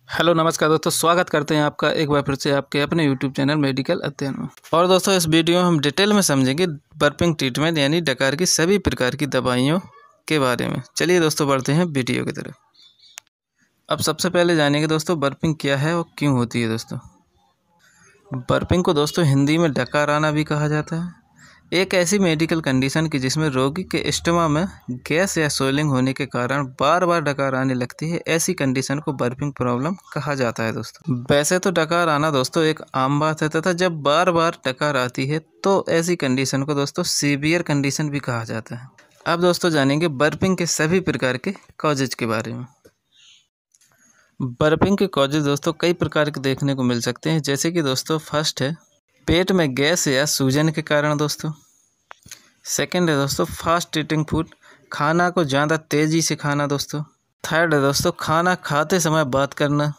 Hello नमस्कार दोस्तों, स्वागत करते हैं आपका एक बार फिर से आपके अपने यूट्यूब चैनल मेडिकल अध्ययन में। और दोस्तों इस वीडियो में हम डिटेल में समझेंगे बर्पिंग ट्रीटमेंट यानी डकार की सभी प्रकार की दवाइयों के बारे में। चलिए दोस्तों बढ़ते हैं वीडियो की तरफ। अब सबसे पहले जानेंगे दोस्तों बर्पिंग क्या है और क्यों होती है। दोस्तों बर्पिंग को दोस्तों हिंदी में डकार आना भी कहा जाता है। एक ऐसी मेडिकल कंडीशन की जिसमें रोगी के स्टमक में गैस या स्वेलिंग होने के कारण बार बार डकार आने लगती है, ऐसी कंडीशन को बर्पिंग प्रॉब्लम कहा जाता है। दोस्तों वैसे तो डकार आना दोस्तों एक आम बात है, तथा जब बार बार डकार आती है तो ऐसी कंडीशन को दोस्तों सीवियर कंडीशन भी कहा जाता है। अब दोस्तों जानेंगे बर्पिंग के सभी प्रकार के कॉजेज के बारे में। बर्पिंग के कॉजेज दोस्तों कई प्रकार के देखने को मिल सकते हैं, जैसे कि दोस्तों फर्स्ट है पेट में गैस या सूजन के कारण। दोस्तों सेकंड है दोस्तों फास्ट ईटिंग फूड, खाना को ज़्यादा तेज़ी से खाना। दोस्तों थर्ड है दोस्तों खाना खाते समय बात करना।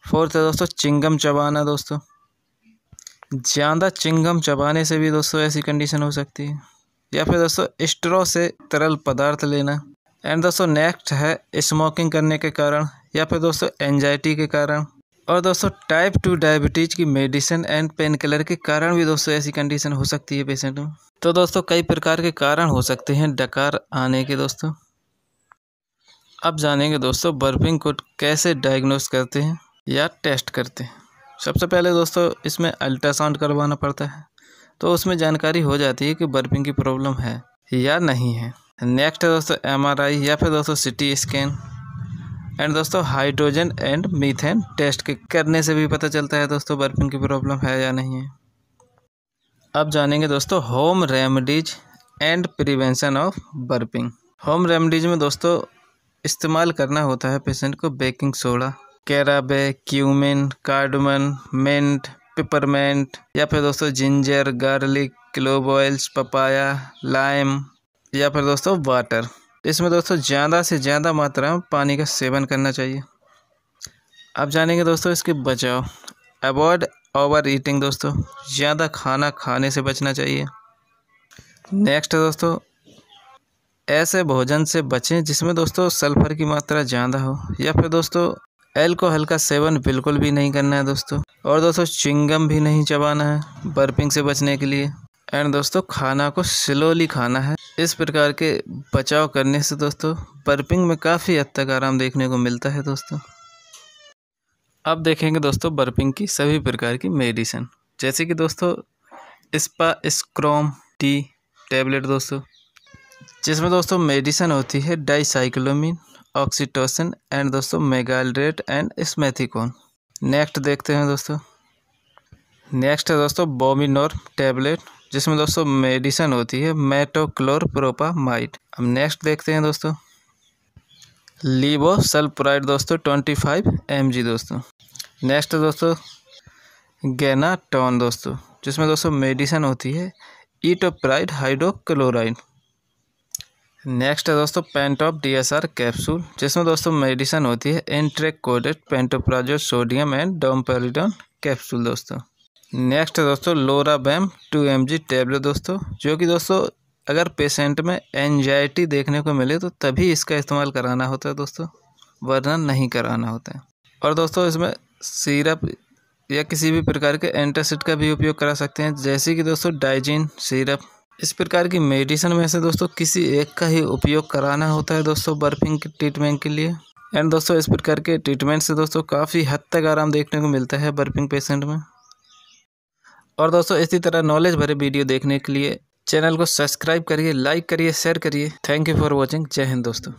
फोर्थ है दोस्तों चिंगम चबाना। दोस्तों ज़्यादा चिंगम चबाने से भी दोस्तों ऐसी कंडीशन हो सकती है, या फिर दोस्तों स्ट्रॉ से तरल पदार्थ लेना। एंड दोस्तों नेक्स्ट है स्मोकिंग करने के कारण, या फिर दोस्तों एंजाइटी के कारण। और दोस्तों टाइप 2 डायबिटीज़ की मेडिसिन एंड पेन किलर के कारण भी दोस्तों ऐसी कंडीशन हो सकती है पेशेंट में। तो दोस्तों कई प्रकार के कारण हो सकते हैं डकार आने के। दोस्तों अब जानेंगे दोस्तों बर्पिंग को कैसे डायग्नोस करते हैं या टेस्ट करते हैं। सबसे पहले दोस्तों इसमें अल्ट्रासाउंड करवाना पड़ता है, तो उसमें जानकारी हो जाती है कि बर्पिंग की प्रॉब्लम है या नहीं है। नेक्स्ट है दोस्तों MRI या फिर दोस्तों CT स्कैन। एंड दोस्तों हाइड्रोजन एंड मीथेन टेस्ट के करने से भी पता चलता है दोस्तों बर्पिंग की प्रॉब्लम है या नहीं है। अब जानेंगे दोस्तों home remedies and prevention of burping. Home remedies में दोस्तों इस्तेमाल करना होता है पेशेंट को baking soda, caraway, cumin, cardamom, mint, peppermint, या फिर दोस्तों ginger, garlic, clove oils, papaya, lime, या फिर दोस्तों वाटर। इसमें दोस्तों ज़्यादा से ज़्यादा मात्रा में पानी का सेवन करना चाहिए। अब जानेंगे दोस्तों इसके बचाव। अवॉइड ओवर ईटिंग, दोस्तों ज़्यादा खाना खाने से बचना चाहिए। नेक्स्ट है दोस्तों ऐसे भोजन से बचें जिसमें दोस्तों सल्फर की मात्रा ज़्यादा हो, या फिर दोस्तों अल्कोहल का सेवन बिल्कुल भी नहीं करना है दोस्तों। और दोस्तों चिंगम भी नहीं चबाना है बर्पिंग से बचने के लिए। एंड दोस्तों खाना को स्लोली खाना है। इस प्रकार के बचाव करने से दोस्तों बर्पिंग में काफ़ी हद तक आराम देखने को मिलता है। दोस्तों अब देखेंगे दोस्तों बर्पिंग की सभी प्रकार की मेडिसिन, जैसे कि दोस्तों स्पास्क्रोम टी टैबलेट दोस्तों, जिसमें दोस्तों मेडिसिन होती है डाइसाइक्लोमिन, ऑक्सीटोसिन एंड दोस्तों मेगालरेट एंड स्मेथिकोन। नेक्स्ट देखते हैं दोस्तों। नेक्स्ट है दोस्तों बोमिनोर टैबलेट, जिसमें दोस्तों मेडिसिन होती है मेटोक्लोरप्रोपामाइड। अब नेक्स्ट देखते हैं दोस्तों लीवोसल्प्राइड दोस्तों 25 mg दोस्तों। नेक्स्ट दोस्तों गेनाटोन दोस्तों, जिसमें दोस्तों मेडिसिन होती है इटोप्राइड हाइड्रोक्लोराइड। नेक्स्ट है दोस्तों पेंटॉप DSR कैप्सूल, जिसमें दोस्तों मेडिसिन होती है इंट्रेकोडेट pantoprazole sodium and domperidone capsule दोस्तों। नेक्स्ट है दोस्तों लोराबैम 2 mg टैबलेट दोस्तों, जो कि दोस्तों अगर पेशेंट में एंजाइटी देखने को मिले तो तभी इसका इस्तेमाल कराना होता है दोस्तों, वरना नहीं कराना होता है। और दोस्तों इसमें सिरप या किसी भी प्रकार के एंटासिड का भी उपयोग करा सकते हैं, जैसे कि दोस्तों डाइजीन सिरप। इस प्रकार की मेडिसिन में से दोस्तों किसी एक का ही उपयोग कराना होता है दोस्तों बर्पिंग के ट्रीटमेंट के लिए। एंड दोस्तों इस प्रकार के ट्रीटमेंट से दोस्तों काफ़ी हद तक आराम देखने को मिलता है बर्पिंग पेशेंट में। और दोस्तों इसी तरह नॉलेज भरे वीडियो देखने के लिए चैनल को सब्सक्राइब करिए, लाइक करिए, शेयर करिए। Thank you for watching. जय हिंद दोस्तों।